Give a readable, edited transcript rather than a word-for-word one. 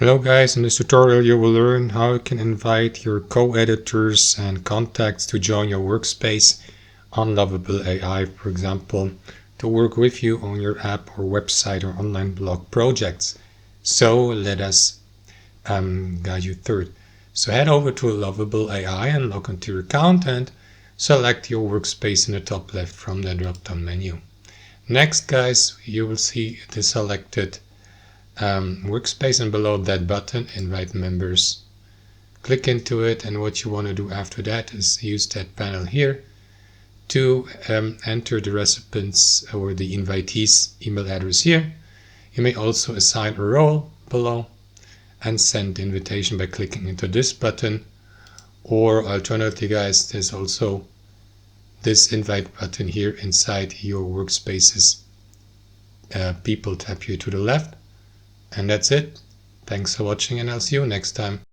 Hello guys, in this tutorial you will learn how you can invite your co-editors and contacts to join your workspace on Lovable AI, for example, to work with you on your app or website or online blog projects. So let us guide you through it. So head over to Lovable AI and log into your account and select your workspace in the top left from the drop-down menu. Next guys, you will see the selected workspace, and below that button invite members. Click into it, and what you want to do after that is use that panel here to enter the recipient's or the invitee's email address here. You may also assign a role below and send the invitation by clicking into this button, or alternatively guys, there's also this invite button here inside your workspace's people tab here to the left. And that's it. Thanks for watching, and I'll see you next time.